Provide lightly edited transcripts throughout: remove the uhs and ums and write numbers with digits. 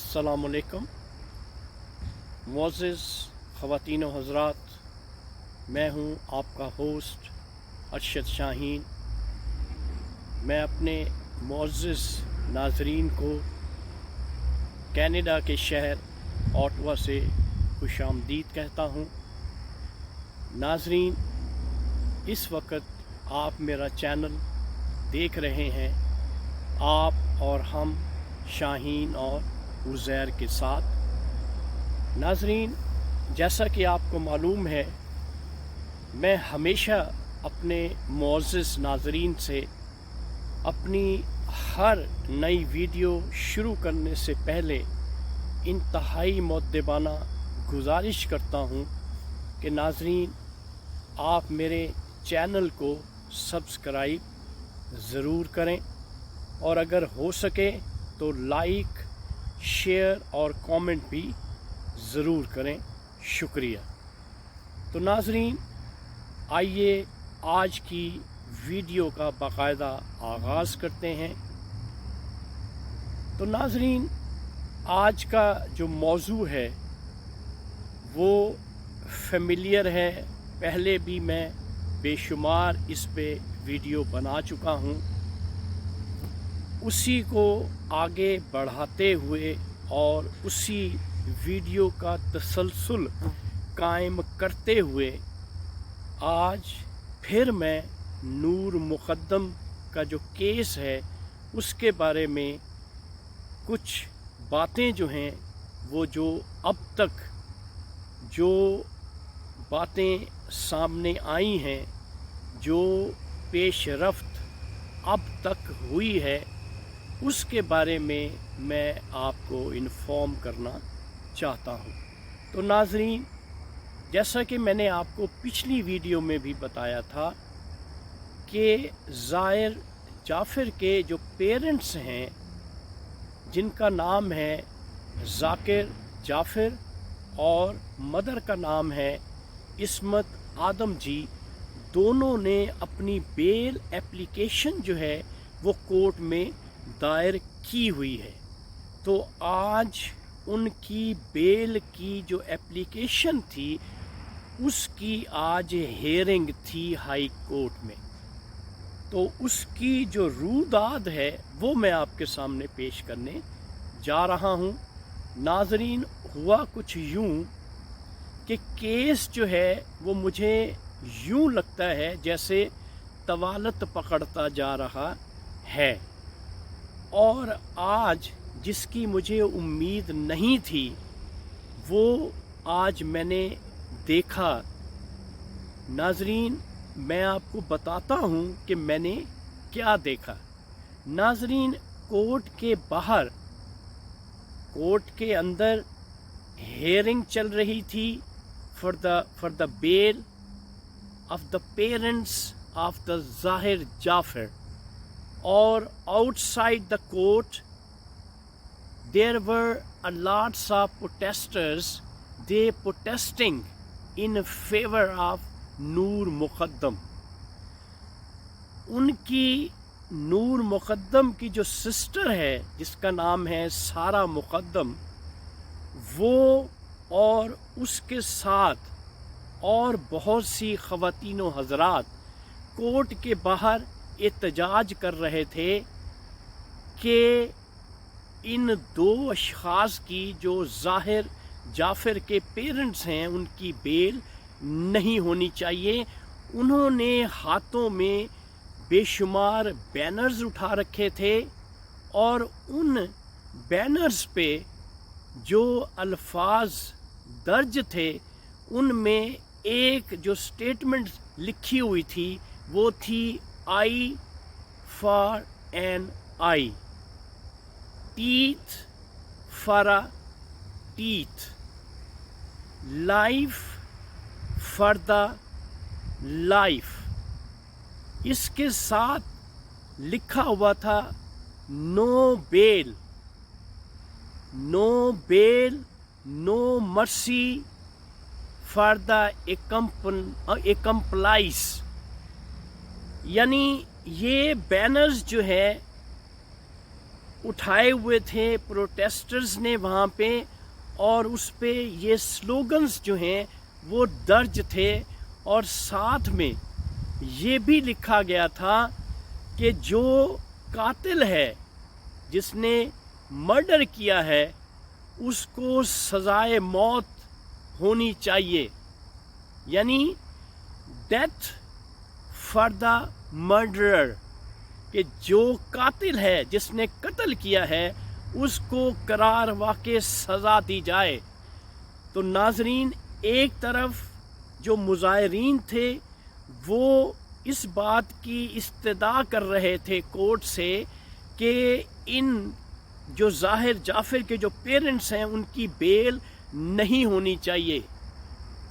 अस्सलामुअलैकुम मुअज़्ज़िज़ ख़वातीन व हज़रात, मैं हूँ आपका होस्ट अरशद शाहीन। मैं अपने मुअज़्ज़िज़ नाज़रीन को कनाडा के शहर ओटावा से खुशामदीद कहता हूँ। नाज़रीन, इस वक्त आप मेरा चैनल देख रहे हैं, आप और हम शाहीन और उज़ैर के साथ। नाज़रीन, जैसा कि आपको मालूम है, मैं हमेशा अपने मुअज़्ज़िज़ नाज़रीन से अपनी हर नई वीडियो शुरू करने से पहले इंतहाई मुअद्दबाना गुजारिश करता हूँ कि नाज़रीन, आप मेरे चैनल को सब्सक्राइब ज़रूर करें और अगर हो सके तो लाइक, शेयर और कमेंट भी ज़रूर करें। शुक्रिया। तो नाज़रीन, आइए आज की वीडियो का बाकायदा आगाज़ करते हैं। तो नाज़रीन, आज का जो मौजू है वो फेमिलियर है। पहले भी मैं बेशुमार इस पे वीडियो बना चुका हूँ। उसी को आगे बढ़ाते हुए और उसी वीडियो का तसलसल कायम करते हुए आज फिर मैं नूर मुक़द्दम का जो केस है उसके बारे में कुछ बातें जो हैं, वो जो अब तक जो बातें सामने आई हैं, जो पेश रफ्त अब तक हुई है, उसके बारे में मैं आपको इन्फॉर्म करना चाहता हूँ। तो नाज़रीन, जैसा कि मैंने आपको पिछली वीडियो में भी बताया था कि ज़ाहिर जाफ़र के जो पेरेंट्स हैं, जिनका नाम है ज़ाकिर जाफ़र और मदर का नाम है इस्मत आदम जी, दोनों ने अपनी बेल एप्लीकेशन जो है वो कोर्ट में दायर की हुई है। तो आज उनकी बेल की जो एप्लीकेशन थी उसकी आज हेयरिंग थी हाई कोर्ट में। तो उसकी जो रूदाद है वो मैं आपके सामने पेश करने जा रहा हूँ। नाज़रीन, हुआ कुछ यूँ कि केस जो है वो मुझे यूँ लगता है जैसे तवालत पकड़ता जा रहा है, और आज जिसकी मुझे उम्मीद नहीं थी वो आज मैंने देखा। नाज़रीन, मैं आपको बताता हूँ कि मैंने क्या देखा। नाज़रीन, कोर्ट के बाहर, कोर्ट के अंदर हेयरिंग चल रही थी for the bail of the parents of the Zahir Jafar, और outside the court there were a lots of protesters, they protesting in favor of नूर मुक़द्दम। उनकी नूर मुक़द्दम की जो सिस्टर है जिसका नाम है सारा मुक़द्दम, वो और उसके साथ और बहुत सी ख़वातीन व हज़रात कोर्ट के बाहर एहतजाज कर रहे थे कि इन दो अशख़ास की जो ज़ाहिर जाफ़र के पेरेंट्स हैं उनकी बेल नहीं होनी चाहिए। उन्होंने हाथों में बेशुमार बैनर्स उठा रखे थे और उन बैनर्स पे जो अल्फाज दर्ज थे उनमें एक जो स्टेटमेंट लिखी हुई थी वो थी eye for an eye, teeth for a teeth, life for the life. इसके साथ लिखा हुआ था no bail, no bail, no mercy for the accomplices. यानी ये बैनर्स जो है उठाए हुए थे प्रोटेस्टर्स ने वहाँ पे, और उस पे ये स्लोगन्स जो हैं वो दर्ज थे, और साथ में ये भी लिखा गया था कि जो कातिल है, जिसने मर्डर किया है, उसको सज़ाए मौत होनी चाहिए, यानी डेथ फॉर द मर्डरर, कि जो कातिल है, जिसने कत्ल किया है, उसको करार वाक़ई सज़ा दी जाए। तो नाज़रीन, एक तरफ जो मुज़ाहिरीन थे वो इस बात की इस्तदा कर रहे थे कोर्ट से कि इन जो ज़ाहिर जाफ़र के जो पेरेंट्स हैं उनकी बेल नहीं होनी चाहिए,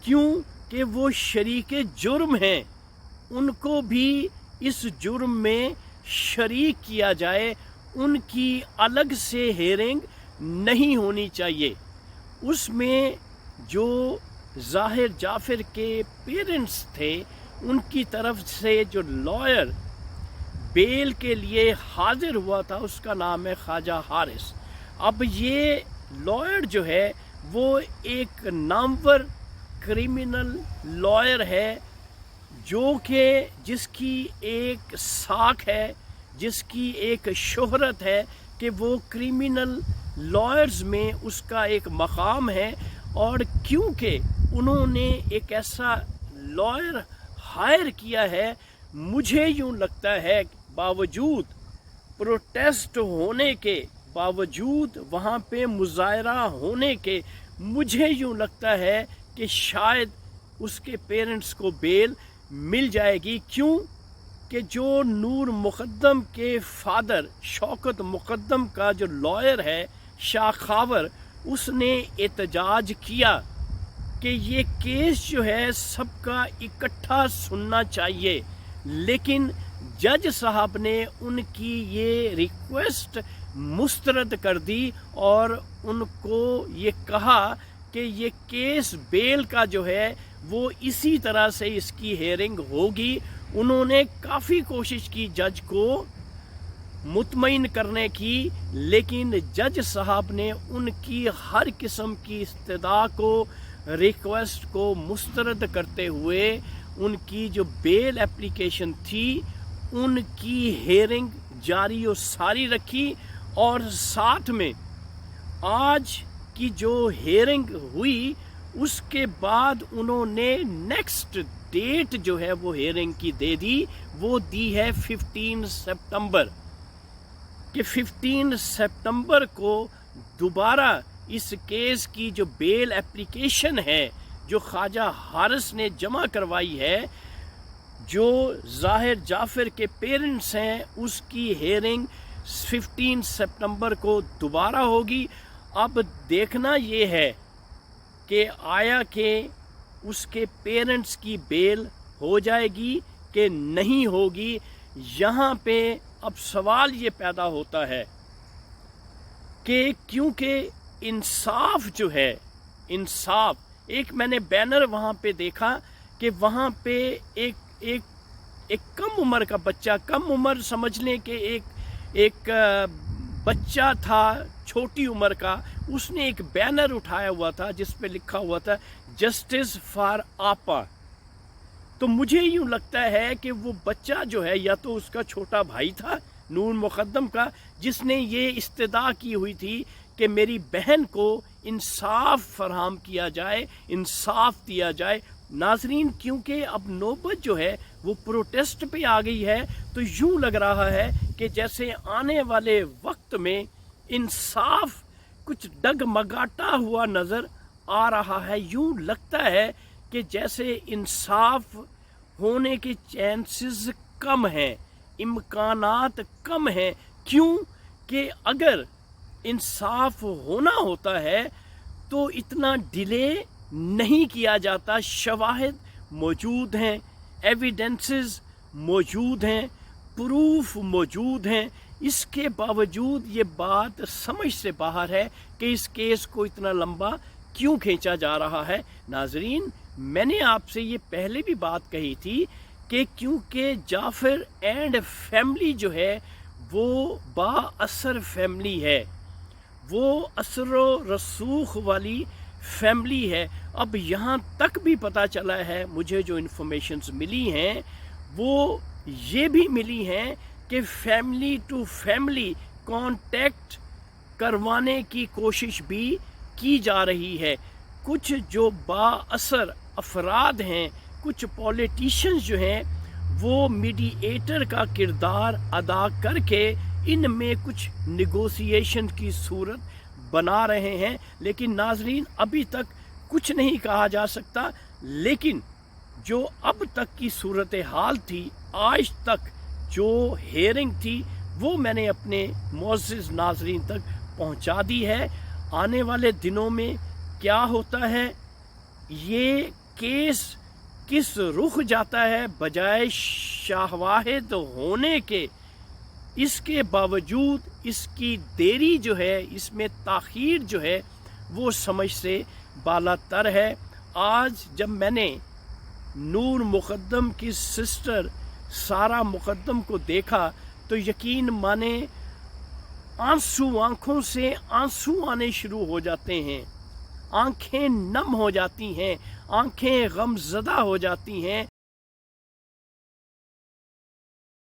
क्यों कि वो शरीके जुर्म हैं, उनको भी इस जुर्म में शरीक किया जाए, उनकी अलग से हेयरिंग नहीं होनी चाहिए। उसमें जो ज़ाहिर जाफ़र के पेरेंट्स थे उनकी तरफ से जो लॉयर बेल के लिए हाजिर हुआ था उसका नाम है ख्वाजा हारिस। अब ये लॉयर जो है वो एक नामवर क्रिमिनल लॉयर है, जो कि जिसकी एक साख है, जिसकी एक शोहरत है कि वो क्रिमिनल लॉयर्स में उसका एक मकाम है। और क्योंकि उन्होंने एक ऐसा लॉयर हायर किया है, मुझे यूँ लगता है बावजूद प्रोटेस्ट होने के, बावजूद वहाँ पे मुजाहरा होने के, मुझे यूँ लगता है कि शायद उसके पेरेंट्स को बेल मिल जाएगी। क्यों कि जो नूर मुक़द्दम के फादर शौकत मुक़द्दम का जो लॉयर है शाह खावर, उसने एहतजाज किया कि ये केस जो है सबका इकट्ठा सुनना चाहिए, लेकिन जज साहब ने उनकी ये रिक्वेस्ट मुस्तरद कर दी और उनको ये कहा कि ये केस बेल का जो है वो इसी तरह से इसकी हेयरिंग होगी। उन्होंने काफ़ी कोशिश की जज को मुतमईन करने की, लेकिन जज साहब ने उनकी हर किस्म की इस्तदा को, रिक्वेस्ट को मुस्तरद करते हुए उनकी जो बेल एप्लीकेशन थी उनकी हेयरिंग जारी और सारी रखी। और साथ में आज की जो हेयरिंग हुई उसके बाद उन्होंने नेक्स्ट डेट जो है वो हेयरिंग की दे दी, वो दी है 15 सितंबर कि 15 सितंबर को दोबारा इस केस की जो बेल एप्लीकेशन है जो ख्वाजा हारिस ने जमा करवाई है, जो ज़ाहिर जाफ़र के पेरेंट्स हैं, उसकी हेयरिंग 15 सितंबर को दोबारा होगी। अब देखना ये है कि आया कि उसके पेरेंट्स की बेल हो जाएगी कि नहीं होगी। यहाँ पे अब सवाल ये पैदा होता है कि क्योंकि इंसाफ जो है, इंसाफ, एक मैंने बैनर वहाँ पे देखा कि वहाँ पे एक कम उम्र का बच्चा, कम उम्र समझ लें कि एक बच्चा था छोटी उम्र का, उसने एक बैनर उठाया हुआ था जिस पे लिखा हुआ था जस्टिस फॉर आपा। तो मुझे यूँ लगता है कि वो बच्चा जो है या तो उसका छोटा भाई था नूर मुक़द्दम का, जिसने ये इस्तदा की हुई थी कि मेरी बहन को इंसाफ फराहम किया जाए, इंसाफ दिया जाए। नाजरीन, क्योंकि अब नौबत जो है वो प्रोटेस्ट पे आ गई है, तो यूँ लग रहा है कि जैसे आने वाले वक्त में इंसाफ कुछ डगमगाता हुआ नज़र आ रहा है। यूँ लगता है कि जैसे इंसाफ होने के चांसेस कम हैं, इम्कानात कम हैं। क्यों कि अगर इंसाफ होना होता है तो इतना डिले नहीं किया जाता। शवाहिद मौजूद हैं, एविडेंसेस मौजूद हैं, प्रूफ मौजूद हैं, इसके बावजूद ये बात समझ से बाहर है कि इस केस को इतना लंबा क्यों खींचा जा रहा है। नाजरीन, मैंने आपसे ये पहले भी बात कही थी कि क्योंकि जाफ़र एंड फैमिली जो है वो बाअसर फैमिली है, वो असर व रसूख वाली फैमिली है। अब यहाँ तक भी पता चला है, मुझे जो इन्फॉर्मेशंस मिली हैं वो ये भी मिली हैं कि फैमिली टू फैमिली कांटेक्ट करवाने की कोशिश भी की जा रही है। कुछ जो बाअसर अफराद हैं, कुछ पॉलिटिशियंस जो हैं, वो मीडिएटर का किरदार अदा करके इनमें कुछ नेगोशिएशन की सूरत बना रहे हैं। लेकिन नाजरीन, अभी तक कुछ नहीं कहा जा सकता, लेकिन जो अब तक की सूरत हाल थी, आज तक जो हेयरिंग थी, वो मैंने अपने मुअज़्ज़िज़ नाजरीन तक पहुंचा दी है। आने वाले दिनों में क्या होता है, ये केस किस रुख जाता है, बजाय शाहवाहिद होने के, इसके बावजूद इसकी देरी जो है, इसमें ताख़ीर जो है, वो समझ से बालातर है। आज जब मैंने नूर मुक़द्दम की सिस्टर सारा मुक़द्दम को देखा तो यकीन माने आंसू, आँखों से आंसू आने शुरू हो जाते हैं, आंखें नम हो जाती हैं, आंखें गमज़दा हो जाती हैं।